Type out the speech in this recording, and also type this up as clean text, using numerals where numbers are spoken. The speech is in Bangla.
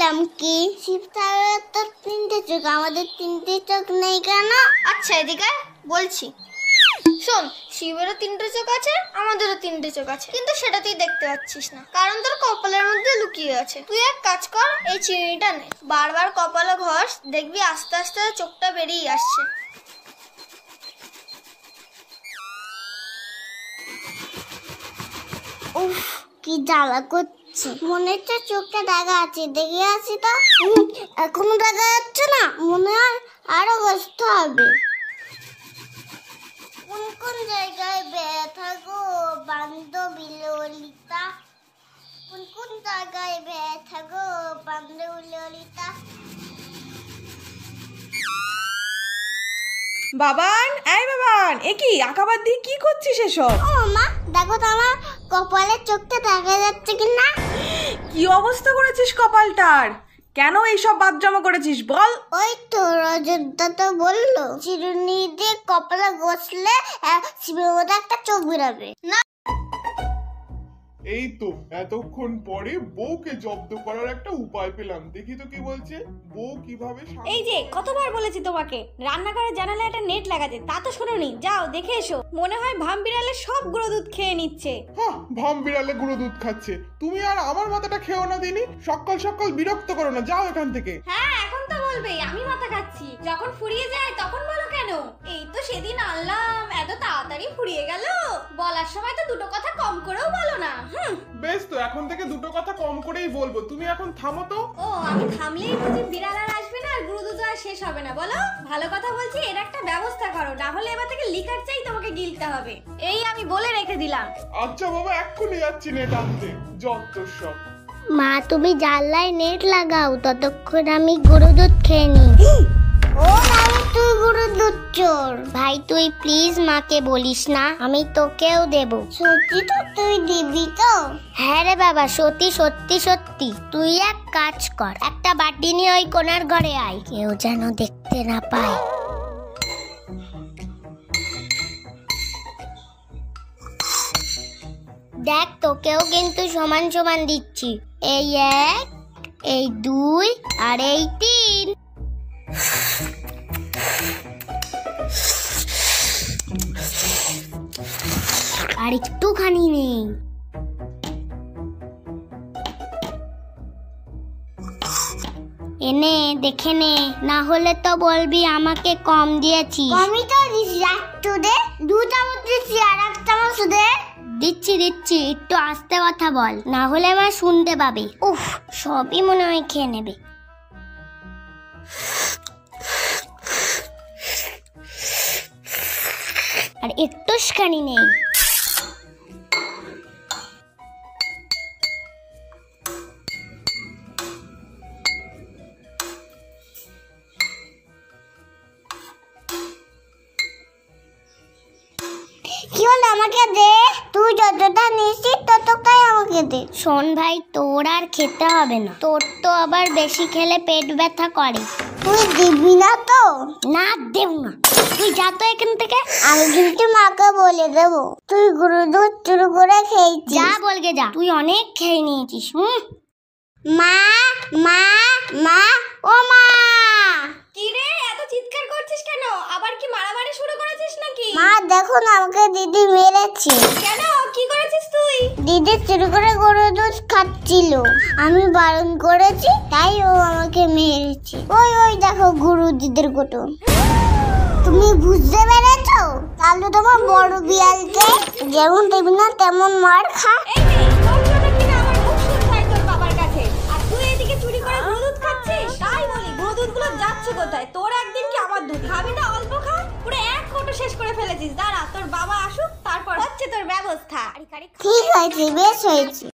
বলছিলাম কি, শিব ঠাকুরের তো 3টে চোখ, আমাদের 3টে চোখ নেই কেন? আচ্ছা এদিকে বলছি, শোন, শিবেরও 3টে চোখ আছে, আমাদেরও 3টে চোখ আছে, কিন্তু সেটা তুই দেখতে পাচ্ছিস না, কারণ তোর কপালের মধ্যে লুকিয়ে আছে। তুই এক কাজ কর, এই চিনিটা নে, বারবার কপালে ঘষ, দেখবি আস্তে আস্তে চোখটা বেরিয়ে আসছে। উফ, কি জ্বালা করছে, মনে হচ্ছে চোখটা দাগা আছে, দেখে আসি তো। এখনো দাগা যাচ্ছে না, মনে হয় আরো কষ্ট হবে। কোন কোন জায়গায় ব্যথা গো বান্ধবী ললিতা, কোন কোন জায়গায় ব্যথা গো বান্ধবী ললিতা। বাবান, এই বাবান, এ কি আঁকাবাদ দিয়ে কি করছিস এসব? ও মা, দেখো তো আমার কপালের চোখটা দেখা যাচ্ছে কিনা। কি অবস্থা করেছিস কপালটার? কেন এইসব বাদ জমা করেছিস বল? ওই তো রজতদা তো বললো চিরুনি দিয়ে কপালে ঘষলে শিবের মধ্যে একটা চোখ বেরোবে। না, এই তো এতক্ষণ পরে বউকে জব্দ করার একটা উপায় পেলাম। দেখি তো কি বলছে বউ কিভাবে। এই যে কতবার বলেছি তোমাকে রান্নাঘরের জানালায় একটা নেট লাগাতে, তা তো শোনোনি। যাও দেখে এসো, মনে হয় ভাম বিড়ালে সব গুঁড়ো দুধ খেয়ে নিচ্ছে। হ্যাঁ, ভাম বিড়ালে গুঁড়ো দুধ খাচ্ছে। তুমি আর আমার মাথাটা খেও না দিনি, সকাল সকাল বিরক্ত করো না, যাও এখান থেকে। হ্যাঁ, এখন তো বলবেই আমি মাথা খাচ্ছি, যখন ফুরিয়ে যায় তখন বলো কেন? এই তো সেদিন আনলাম, এত তাড়াতাড়ি ফুরিয়ে গেল। বলার সময় তো দুটো কথা কম করেও বলো না। বেশ, তো এখন থেকে দুটো কথা কম করেই বলবো, তুমি এখন থামো তো। ও, আমি থামলেই বুঝি বিড়াল আর আসবে না আর গুঁড়ো দুধ আর শেষ হবে না? বলো, ভালো কথা বলছি, এর একটা ব্যবস্থা করো, না হলে এবার থেকে লিকার চাই তোমাকে গিলতে হবে। এই আমি বলে রেখে দিলাম। আচ্ছা বাবা, এক্ষুনি যাচ্ছি নেট আনতে, যত সব। মা তুমি জানলায় নেট লাগাও, ততক্ষণ আমি গুঁড়ো দুধ খেয়ে নি। ও ভাই, তুই গুঁড়ো দুধ চোর। ভাই তুই প্লিজ মাকে বলিস না, আমি তোকেও দেব। সত্যি তো? তুই দিবি তো? হ্যাঁ রে বাবা, সত্যি সত্যি সত্যি। তুই এক কাজ কর, একটা বাটি নিয়ে ওই কোণার ঘরে আয়, কেউ যেন দেখতে না পায়। দেখ, তোকেও কিন্তু সমান সমান দিচ্ছি। এই 1, এই 2 আর এই 3। আর একটুখানি নেই। এনে দেখে নে, না হলে তো বলবি আমাকে কম দিয়েছি। কমই তো দিছি, একটু দে। 2 চামচ দিচ্ছি, আর 1 চামচ দে। দিচ্ছি দিচ্ছি, একটু আস্তে কথা বল, না হলে আমার শুনতে পাবে। উফ, সবই মনে হয় খেয়ে নেবে। আর একটুখানি নেই। কি হলো, আমাকে দে। তুই যতটা নিছিস ততটাই আমাকে দে। শোন ভাই, তোর আর খেতে হবে না, তোর তো আবার বেশি খেলে পেট ব্যথা করে। তুই দিবি না তো? না, দেব না। তুই যা তো এখান থেকে। আমি কিন্তু মাকে বলে দেব তুই গুঁড়ো দুধ চুরি করে খেয়েছিস। যা বলগে যা, তুই অনেক খেয়ে নিয়েছিস। মা মা মা, ও মা। কি রে, এত চিৎকার করছিস কেন? আবার কি মারামারি শুরু করেছিস নাকি? মা দেখো না, আমাকে দিদি মেরেছে। কেন, কি করেছিস তুই? দিদি চুরি করে গরুর দুধ খাচ্ছিল, আমি বারণ করেছি, তাই ও আমাকে মেরেছে। ওই ওই দেখো গরু দুধের কুটুম। তুমি বুঝতে পেরেছো? তাহলে তোমার বড় বিড়ালকে যেমন দেবি না তেমন মার খা। এই নে, তোর জন্য কিনা আমার মুখ শুনতে হয় তোর বাবার কাছে, আর তুই এদিকে চুরি করে গুঁড়ো দুধ খাচ্ছিস। তাই বলি, গুঁড়ো দুধগুলো যাচ্ছে কোথায়? তোর একদিন কি আমার দুধ খাবি না? অল্প খা, পুরো 1 কোটো শেষ করে ফেলেছিস। দাঁড়া, তোর বাবা আসুক, তারপর হচ্ছে তোর ব্যবস্থা। ঠিক হয়েছে, বেশ হয়েছে।